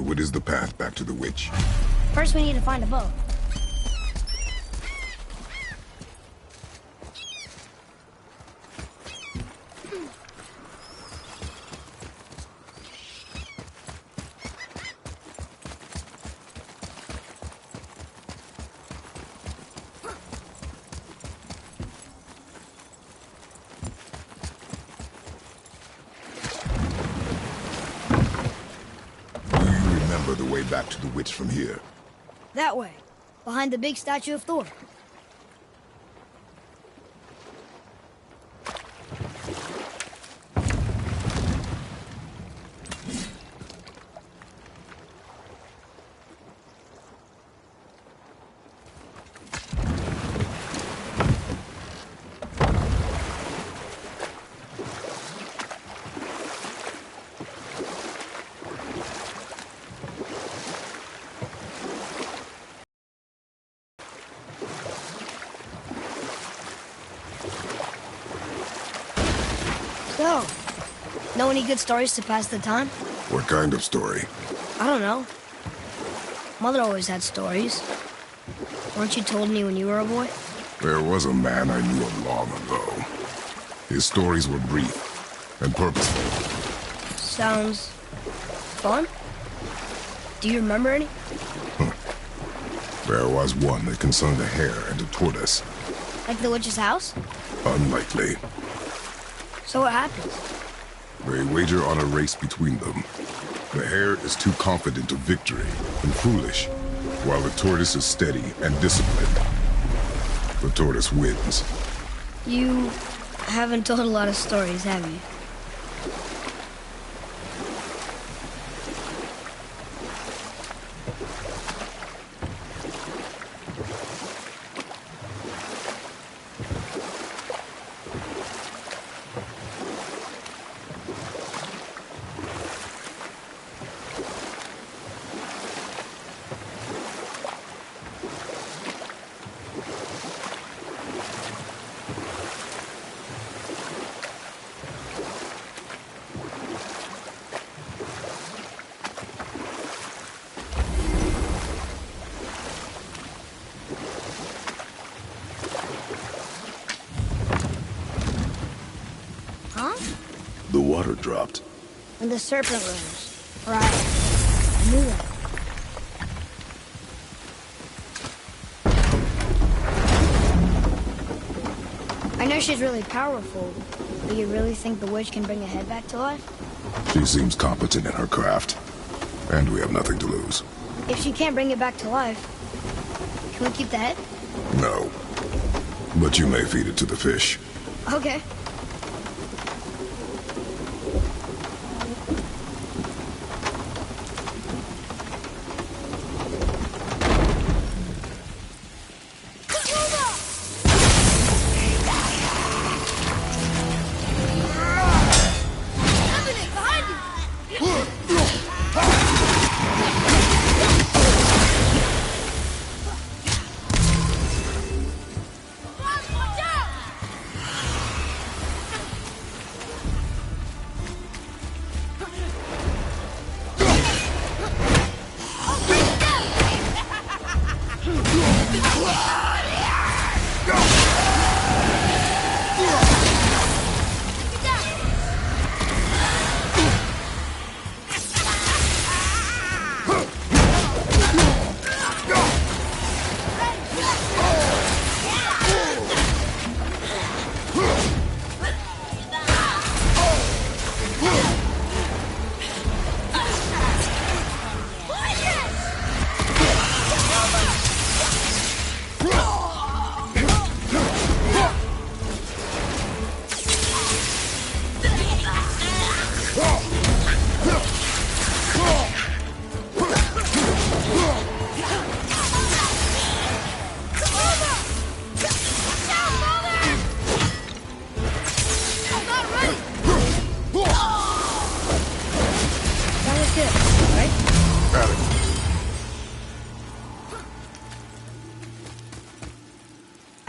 what is the path back to the witch? First we need to find a boat. The way back to the witch from here. That way, behind the big statue of Thor. So, know any good stories to pass the time? What kind of story? I don't know. Mother always had stories. Weren't you told me when you were a boy? There was a man I knew of long ago. His stories were brief and purposeful. Sounds fun. Do you remember any? There was one that concerned a hare and a tortoise. Like the witch's house? Unlikely. So what happens? They wager on a race between them. The hare is too confident of victory and foolish, while the tortoise is steady and disciplined. The tortoise wins. You haven't told a lot of stories, have you? The water dropped. And the serpent rose. Right. I knew that. I know she's really powerful, but you really think the witch can bring a head back to life? She seems competent in her craft, and we have nothing to lose. If she can't bring it back to life, can we keep the head? No. But you may feed it to the fish. Okay.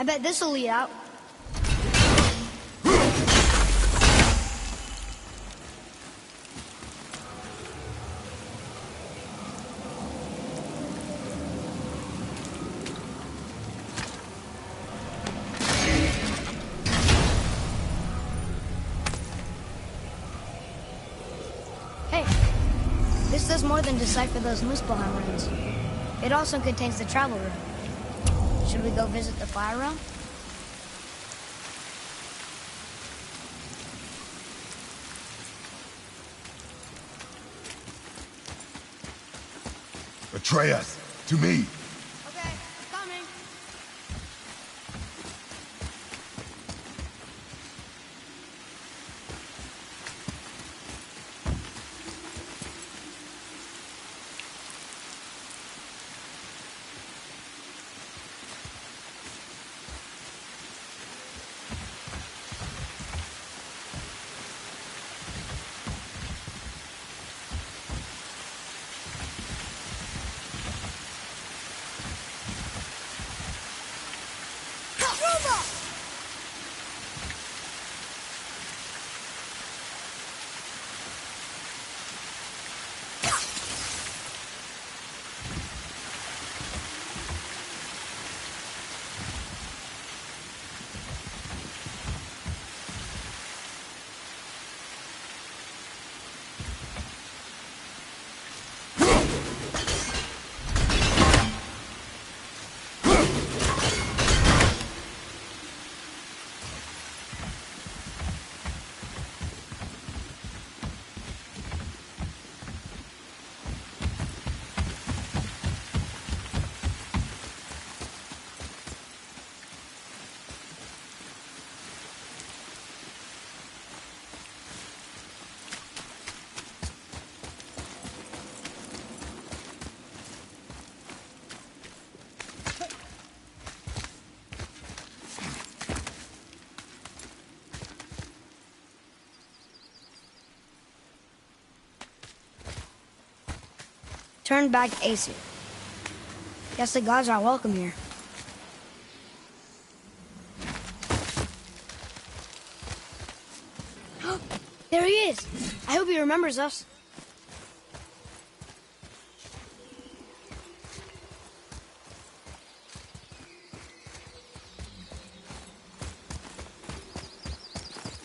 I bet this'll lead out. This does more than decipher those Muspelheim runes. It also contains the travel rune. Should we go visit the fire realm? Atreus, to me. Okay, coming. Turn back to Aesir. Guess the gods are welcome here. There he is! I hope he remembers us.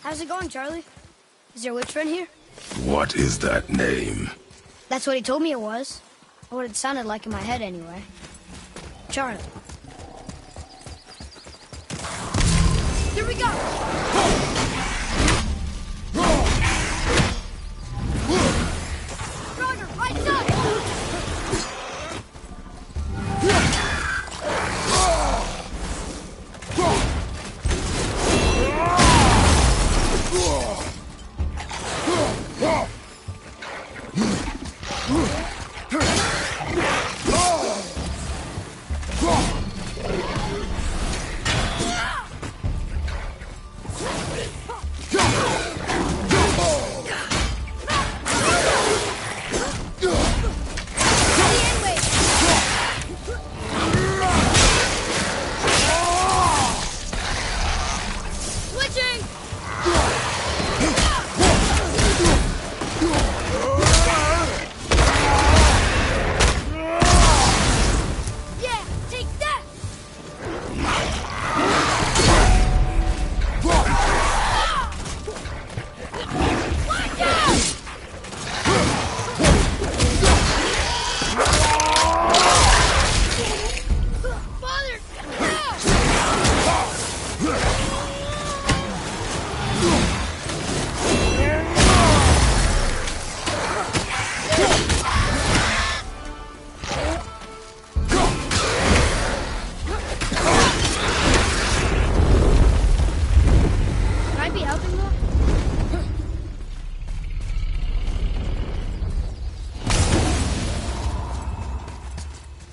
How's it going, Charlie? Is your witch friend here? What is that name? That's what he told me it was. Or what it sounded like in my head, anyway. Charlie. Here we go! Roger, right side!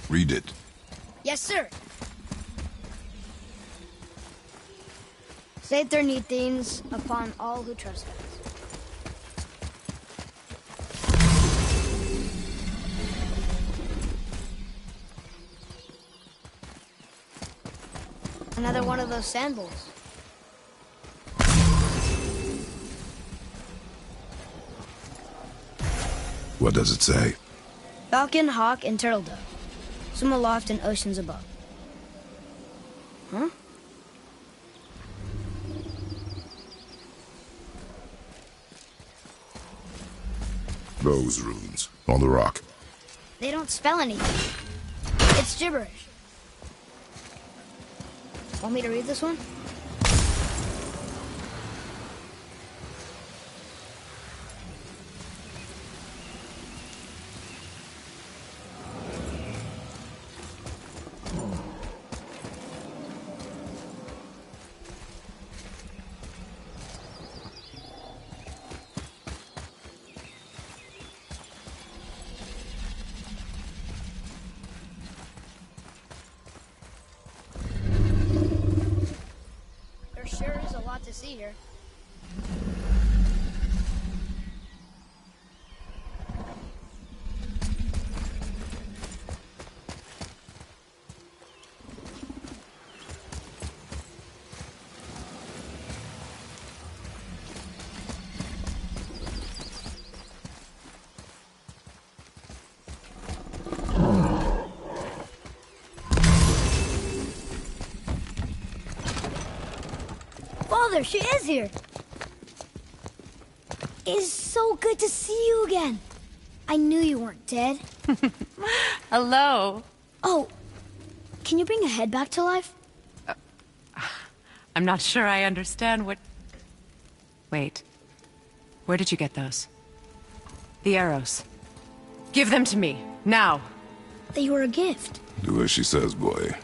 Read it. Yes, sir. Satyr Nethines upon all who trespass. Another one of those sand bowls. What does it say? Falcon, hawk, and turtle dove. Swim aloft in oceans above. Huh? Those runes. On the rock. They don't spell anything. It's gibberish. Want me to read this one? There sure is a lot to see here. Father, she is here. It's so good to see you again. I knew you weren't dead. Hello. Oh, can you bring a head back to life? I'm not sure I understand what... Wait. Where did you get those? The arrows. Give them to me, now. They were a gift. Do as she says, boy.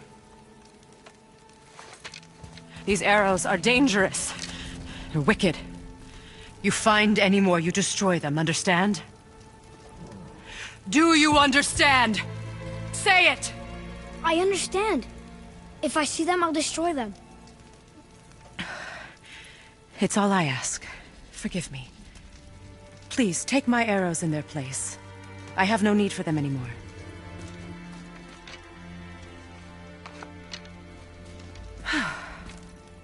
These arrows are dangerous. They're wicked. You find any more, you destroy them, understand? Do you understand? Say it! I understand. If I see them, I'll destroy them. It's all I ask. Forgive me. Please, take my arrows in their place. I have no need for them anymore.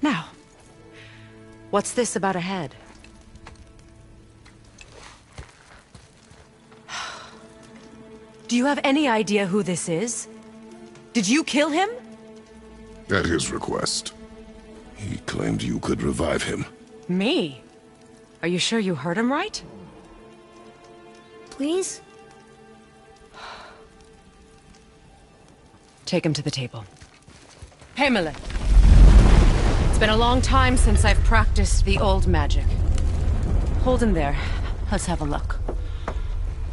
Now, what's this about a head? Do you have any idea who this is? Did you kill him? At his request. He claimed you could revive him. Me? Are you sure you heard him right? Please? Take him to the table. Heimele. It's been a long time since I've practiced the old magic. Hold him there. Let's have a look.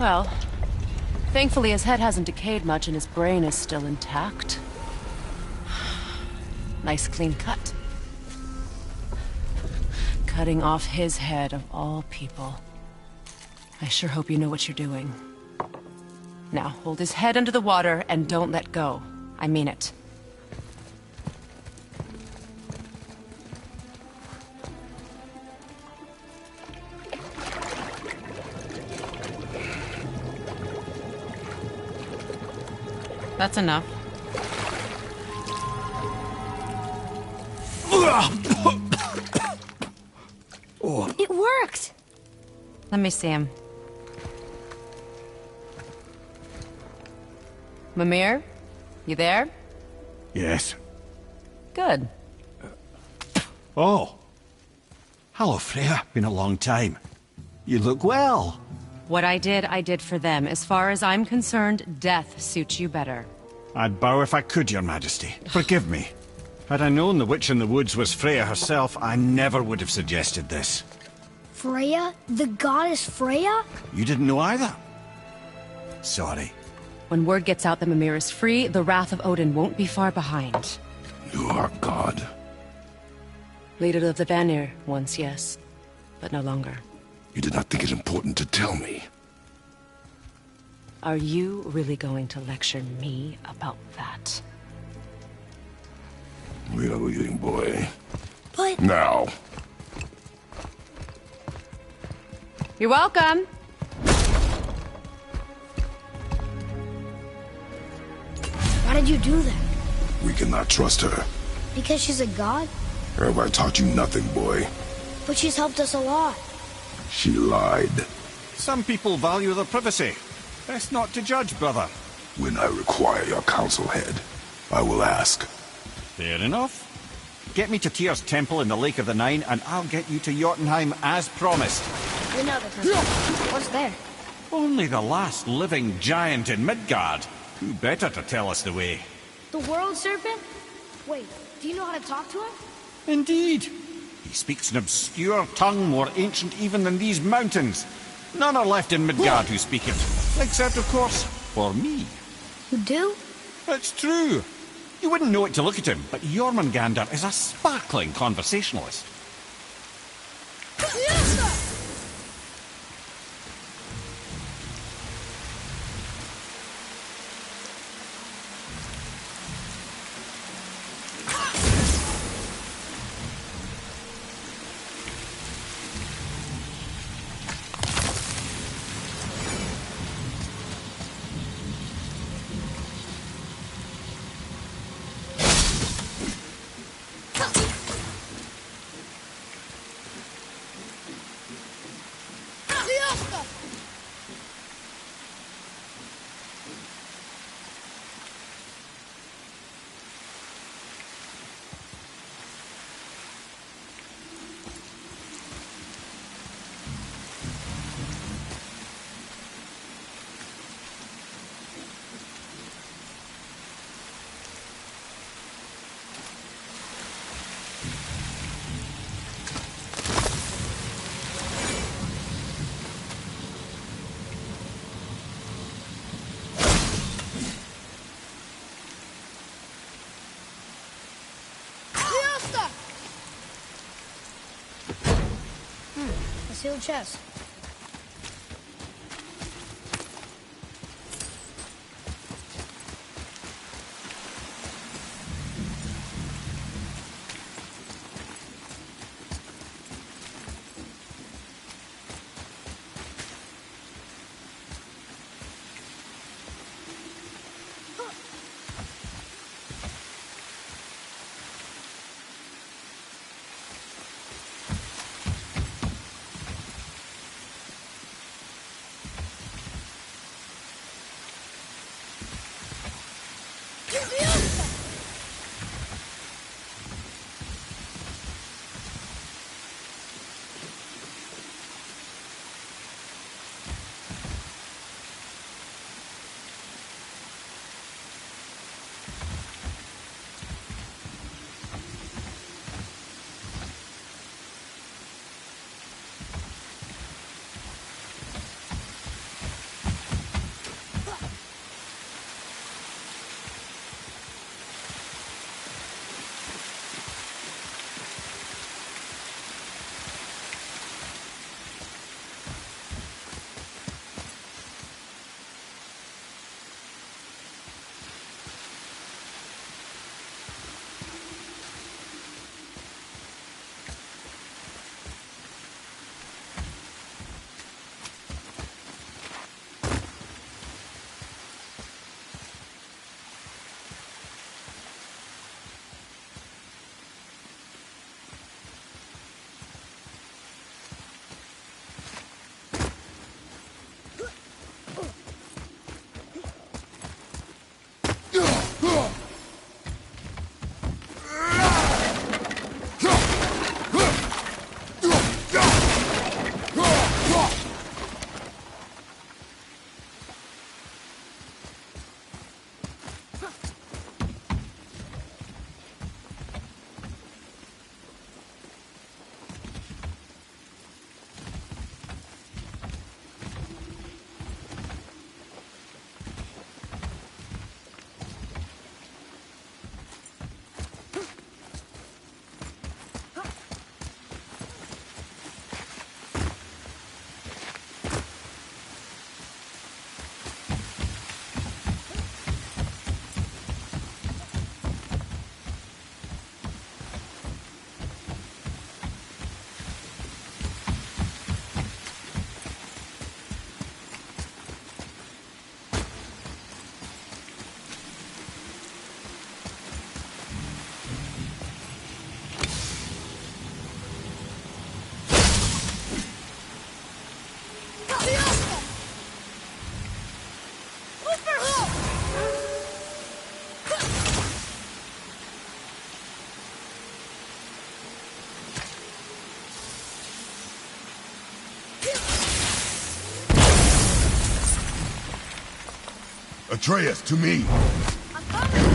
Well, thankfully his head hasn't decayed much and his brain is still intact. Nice clean cut. Cutting off his head of all people. I sure hope you know what you're doing. Now, hold his head under the water and don't let go. I mean it. That's enough. It worked! Let me see him. Mimir? You there? Yes. Good. Oh. Hello, Freya. Been a long time. You look well. What I did for them. As far as I'm concerned, death suits you better. I'd bow if I could, Your Majesty. Forgive me. Had I known the witch in the woods was Freya herself, I never would have suggested this. Freya? The goddess Freya? You didn't know either? Sorry. When word gets out that Mimir is free, the wrath of Odin won't be far behind. You are God. Leader of the Vanir, once, yes. But no longer. You did not think it important to tell me. Are you really going to lecture me about that? We are leaving, boy. But... Now. You're welcome. Why did you do that? We cannot trust her. Because she's a god? Have I taught you nothing, boy? But she's helped us a lot. She lied. Some people value their privacy. Best not to judge, brother. When I require your counsel head, I will ask. Fair enough. Get me to Tyr's temple in the Lake of the Nine, and I'll get you to Jotunheim as promised. We know the temple. What's there? Only the last living giant in Midgard. Who better to tell us the way? The World Serpent? Wait, do you know how to talk to him? Indeed. He speaks an obscure tongue more ancient even than these mountains. None are left in Midgard who speak it. Except, of course, for me. You do? It's true. You wouldn't know it to look at him, but Jormungandr is a sparkling conversationalist. A sealed chest. Atreus, to me! I'm coming!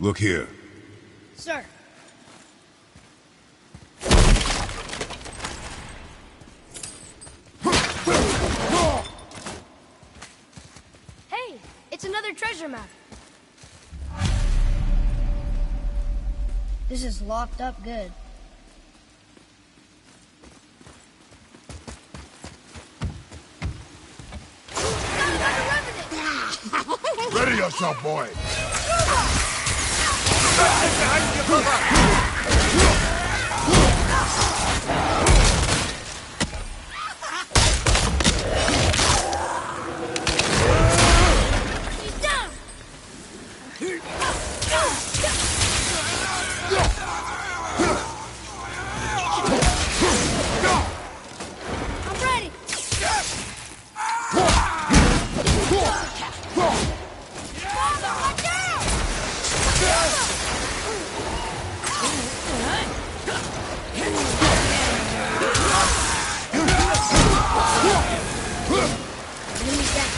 Look here. Sir. Hey, it's another treasure map. This is locked up good. Ready yourself, boy! He's down! I'm ready! Father, watch out! Enemy's down.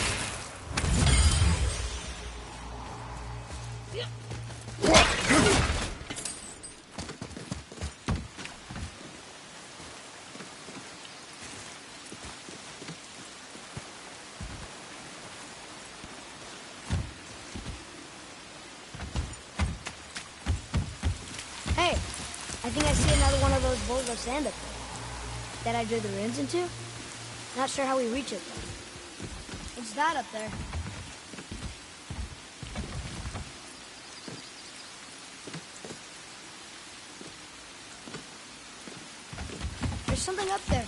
Hey, I think I see another one of those bowls of sand up there. That I drew the runes into? Not sure how we reach it, though. What's that up there? There's something up there.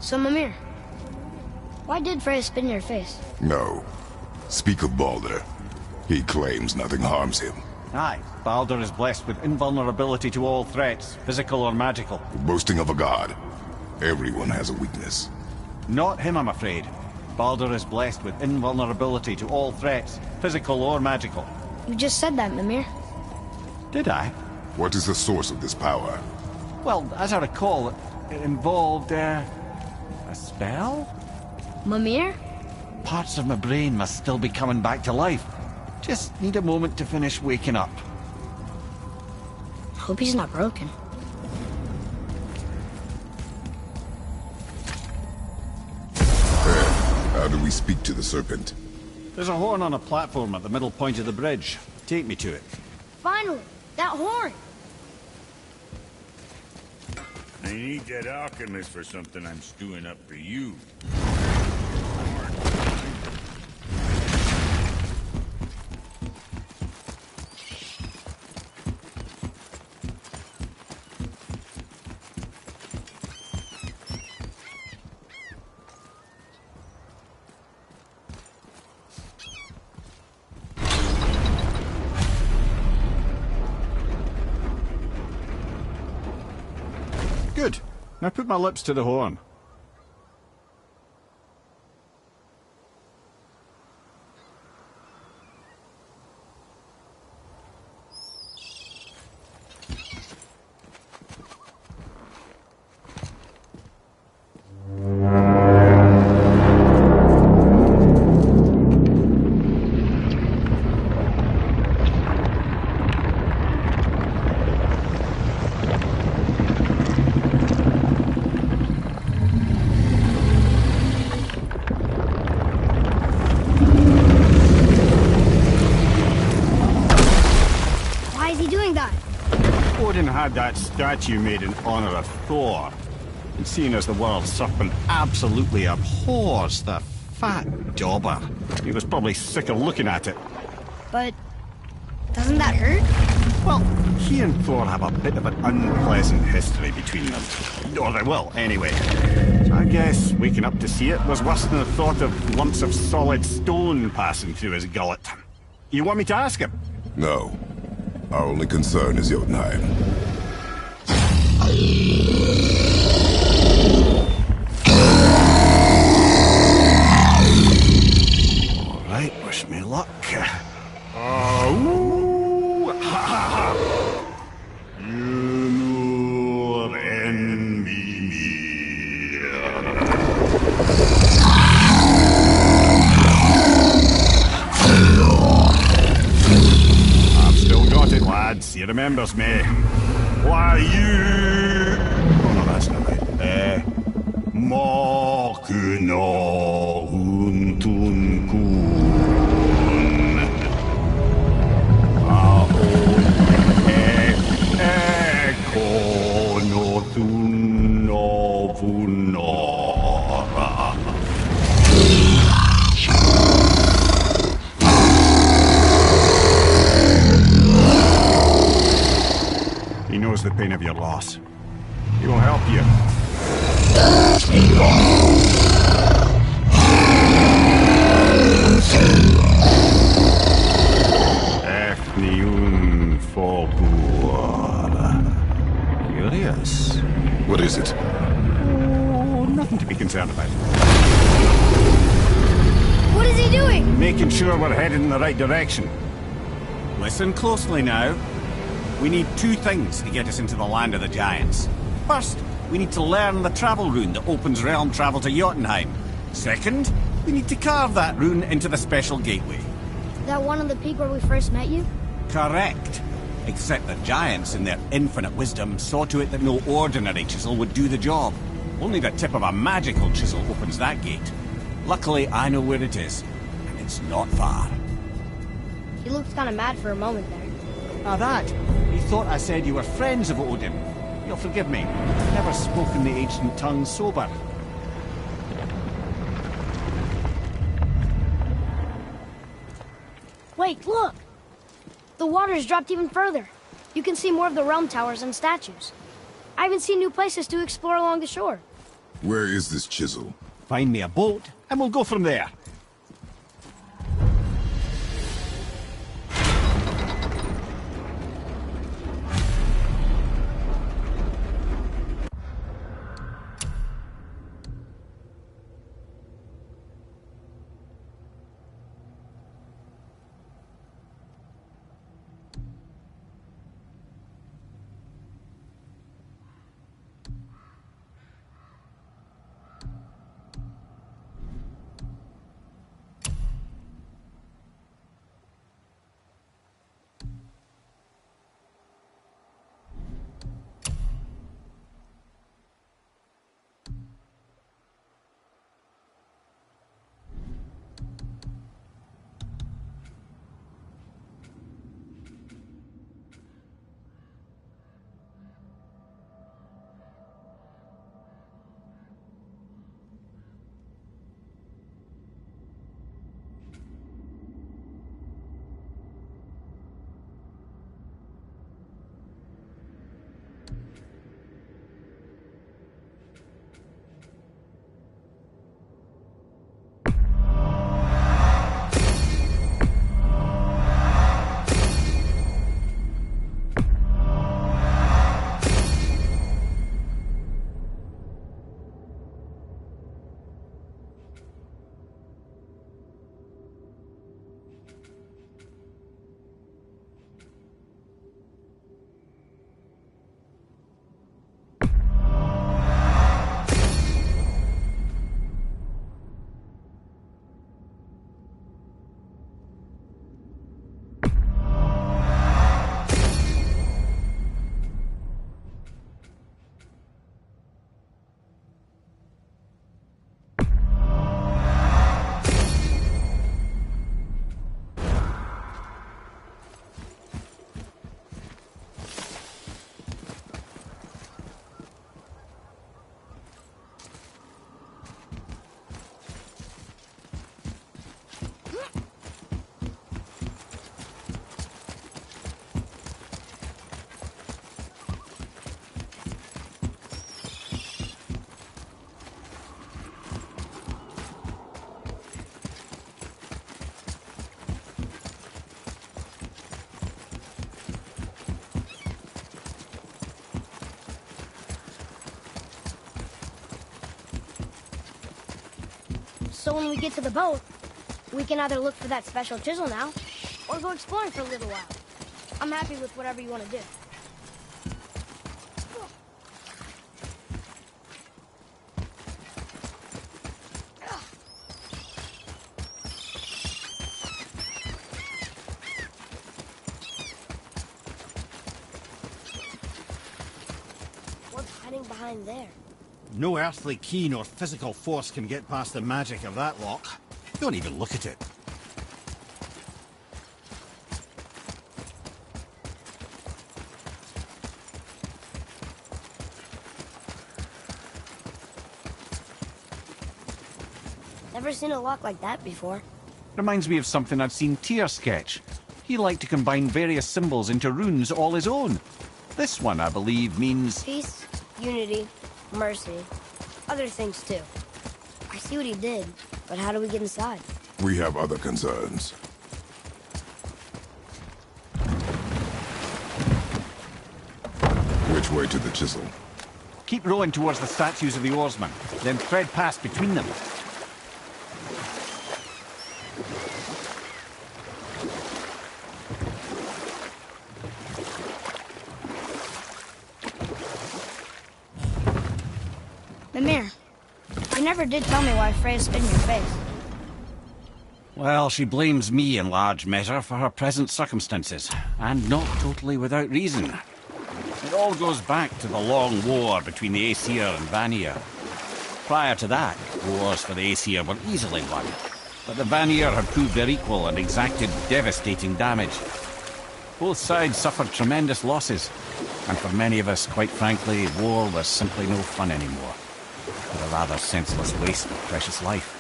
So, Mimir, why did Freya spit in your face? No. Speak of Baldur. He claims nothing harms him. Aye, Baldur is blessed with invulnerability to all threats, physical or magical. Boasting of a god. Everyone has a weakness. Not him, I'm afraid. Baldur is blessed with invulnerability to all threats, physical or magical. You just said that, Mimir. Did I? What is the source of this power? Well, as I recall, it involved, a spell? Mimir? Parts of my brain must still be coming back to life. Just need a moment to finish waking up. Hope he's not broken. How do we speak to the serpent? There's a horn on a platform at the middle point of the bridge. Take me to it. Finally! That horn! I need that alchemist for something I'm stewing up for you. Good. Now put my lips to the horn. Odin had that statue made in honor of Thor. And seeing as the world serpent absolutely abhors the fat dauber, he was probably sick of looking at it. But doesn't that hurt? Well, he and Thor have a bit of an unpleasant history between them. Or they will, anyway. So I guess waking up to see it was worse than the thought of lumps of solid stone passing through his gullet. You want me to ask him? No. Our only concern is Jotunheim. All right, wish me luck. Ooh, ha, ha, ha. You envy me. I've still got it, lads. He remembers me. Why you? Oh no, that's not right. Makuna huntun kun. He knows the pain of your loss. He will help you. Efniun Folgur. Curious. What is it? Oh, nothing to be concerned about. What is he doing? Making sure we're headed in the right direction. Listen closely now. We need two things to get us into the land of the giants. First, we need to learn the travel rune that opens realm travel to Jotunheim. Second, we need to carve that rune into the special gateway. Is that one of the peak where we first met you? Correct. Except the giants, in their infinite wisdom, saw to it that no ordinary chisel would do the job. Only the tip of a magical chisel opens that gate. Luckily, I know where it is, and it's not far. He looked kind of mad for a moment there. Now that, he thought I said you were friends of Odin. You'll forgive me. I've never spoken the ancient tongue sober. Wait, look! The water's dropped even further. You can see more of the realm towers and statues. I even see new places to explore along the shore. Where is this chisel? Find me a boat, and we'll go from there. So when we get to the boat, we can either look for that special chisel now, or go exploring for a little while. I'm happy with whatever you want to do. What's hiding behind there? No earthly key nor physical force can get past the magic of that lock. Don't even look at it. Never seen a lock like that before. Reminds me of something I've seen Tyr sketch. He liked to combine various symbols into runes all his own. This one, I believe, means... Peace, unity, mercy, other things too. I see what he did, but how do we get inside? We have other concerns. Which way to the chisel? Keep rowing towards the statues of the oarsmen, then thread past between them. Mimir, you never did tell me why Freya spit in your face. Well, she blames me in large measure for her present circumstances, and not totally without reason. It all goes back to the long war between the Aesir and Vanir. Prior to that, wars for the Aesir were easily won, but the Vanir had proved their equal and exacted devastating damage. Both sides suffered tremendous losses, and for many of us, quite frankly, war was simply no fun anymore. But a rather senseless waste of precious life.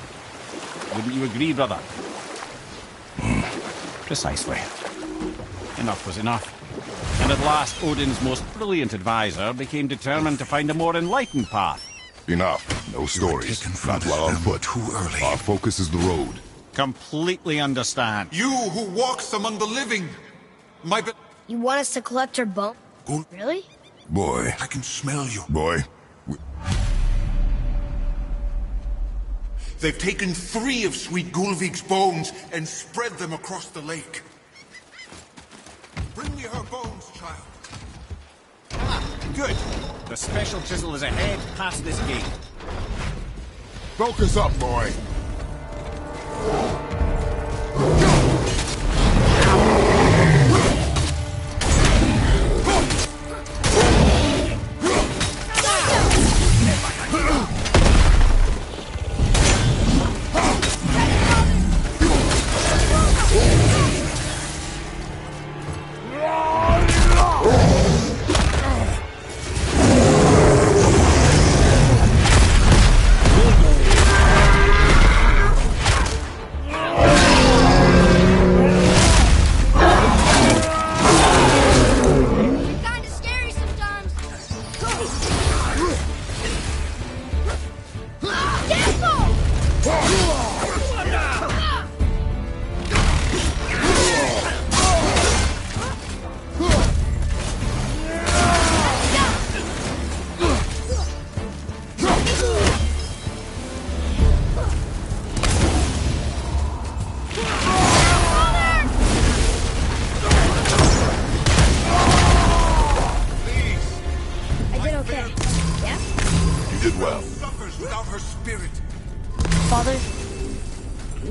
Wouldn't you agree, brother? Precisely. Enough was enough. And at last, Odin's most brilliant advisor became determined to find a more enlightened path. Enough. No stories. Not while on foot. Too early. Our focus is the road. Completely understand. You who walks among the living. You want us to collect her bone? Go. Really? Boy. I can smell you. Boy. They've taken 3 of Sweet Gulvig's bones and spread them across the lake. Bring me her bones, child. Good. The special chisel is ahead, past this gate. Focus up, boy. Kinda scary sometimes. Careful! I did okay. Yeah? You did well. Suffers without her spirit. Father,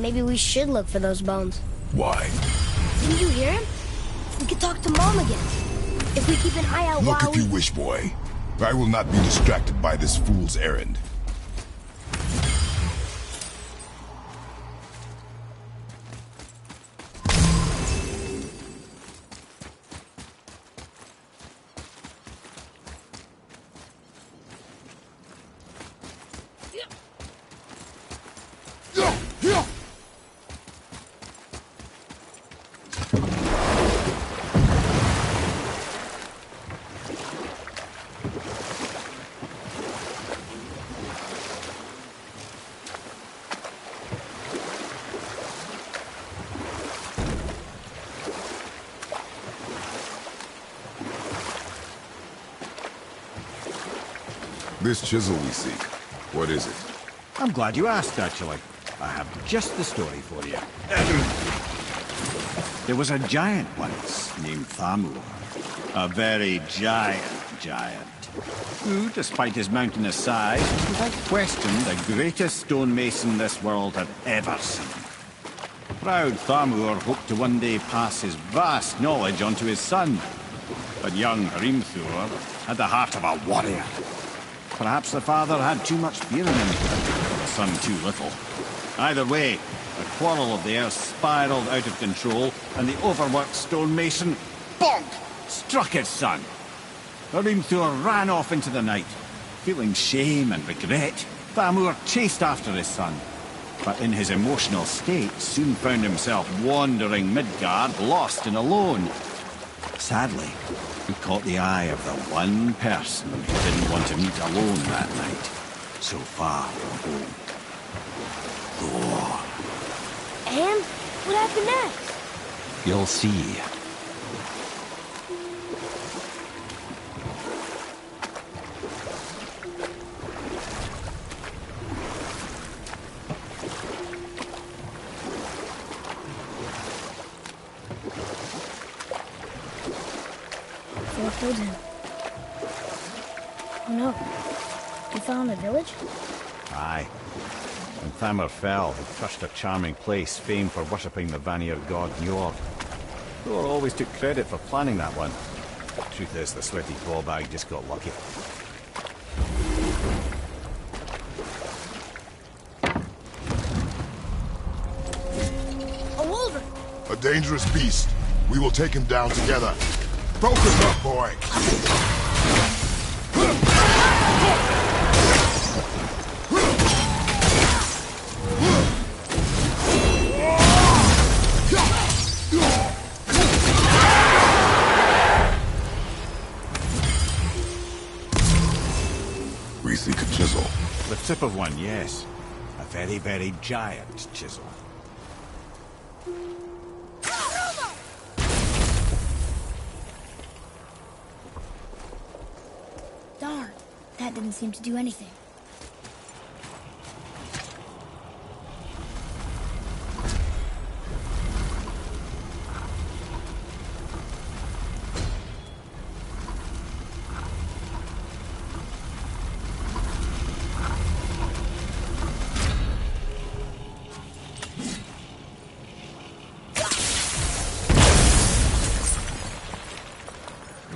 maybe we should look for those bones. Why? Didn't you hear him? We could talk to Mom again. If we keep an eye out Look while if you wish, boy. I will not be distracted by this fool's errand. This chisel we seek, what is it? I'm glad you asked, actually. I have just the story for you. There was a giant once named Thamur. A very giant, who, despite his mountainous size, was without question the greatest stonemason this world had ever seen. Proud Thamur hoped to one day pass his vast knowledge on to his son. But young Hrimthur had the heart of a warrior. Perhaps the father had too much fear in him, the son too little. Either way, the quarrel of theirs spiraled out of control, and the overworked stonemason, bonk, struck his son. Hrimthur ran off into the night. Feeling shame and regret, Thamur chased after his son. But in his emotional state, soon found himself wandering Midgard, lost and alone. Sadly, he caught the eye of the one person he didn't want to meet alone that night, so far from home. Thor. And what happened next? You'll see. Thor killed him. Oh no. We found a village? Aye. When Thamur fell, he crushed a charming place famed for worshipping the Vanir god Njord. Thor always took credit for planning that one. Truth is, the sweaty ballbag just got lucky. A wolver! A dangerous beast. We will take him down together. Focus up, boy. We seek a chisel. The tip type of one, yes. A very, very giant chisel. Darn, that didn't seem to do anything.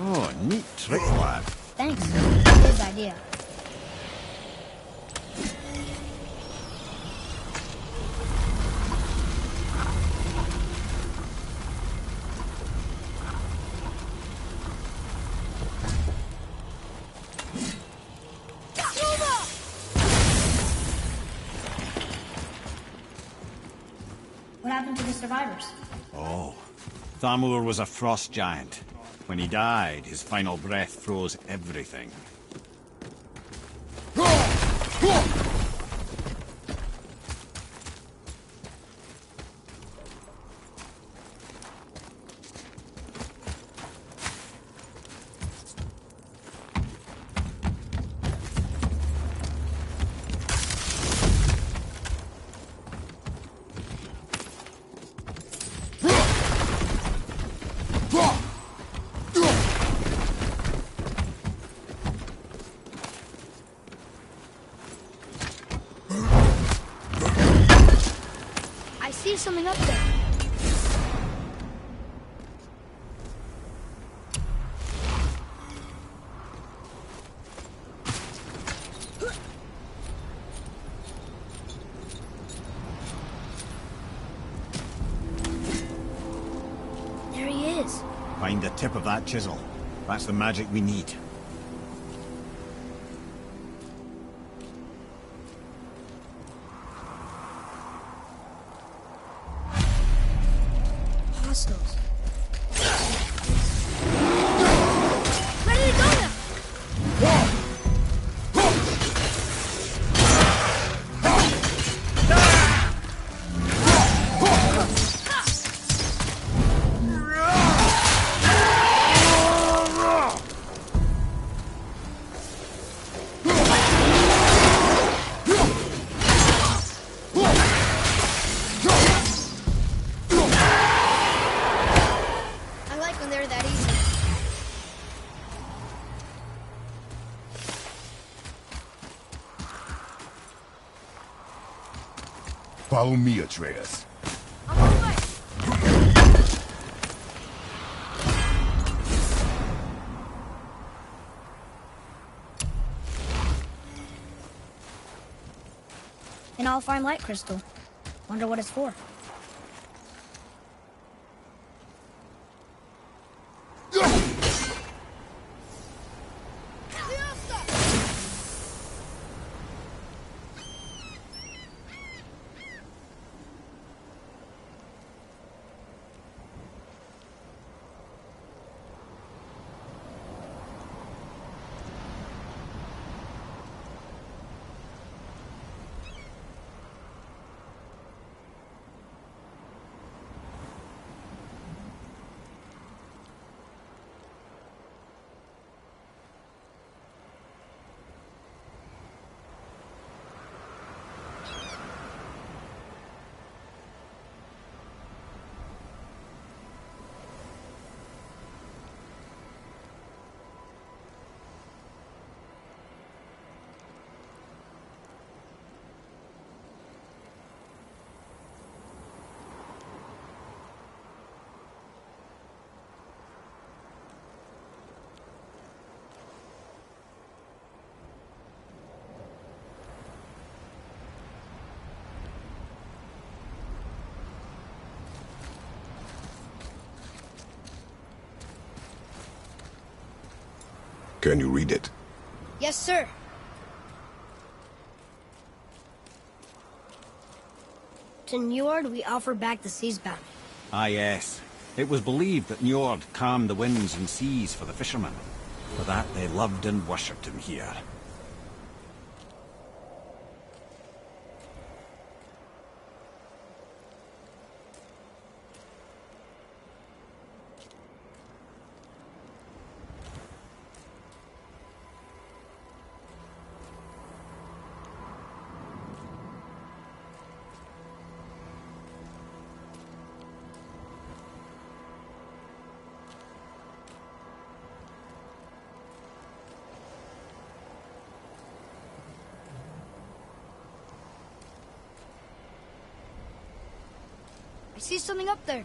Oh, neat trick, lad. Thanks. His idea. What happened to the survivors? Oh, Thamur was a frost giant. When he died, his final breath froze everything. I see something up there. There he is. Find the tip of that chisel. That's the magic we need. Hostiles. Ready to go now! I like when they're that easy. Follow me, Atreus. I'm on the way. An all-fine light crystal. Wonder what it's for. Can you read it? Yes, sir. To Njord, we offer back the sea's bounty. Ah, yes. It was believed that Njord calmed the winds and seas for the fishermen. For that, they loved and worshipped him here. I see something up there.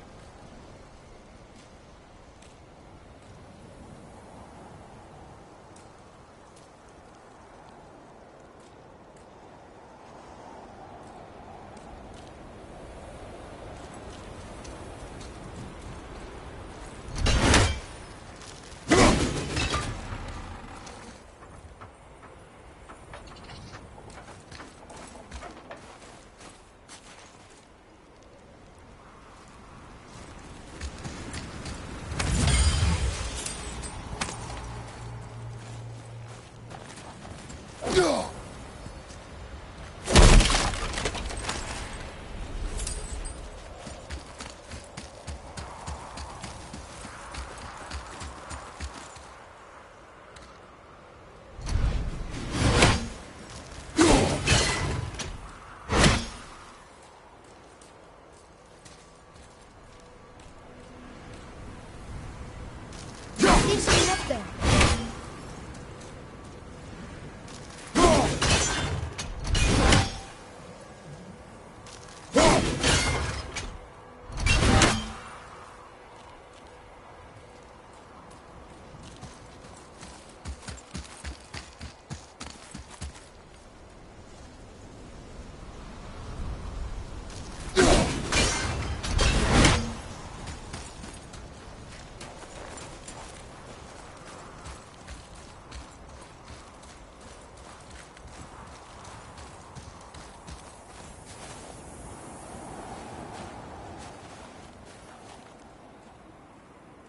I see something up there.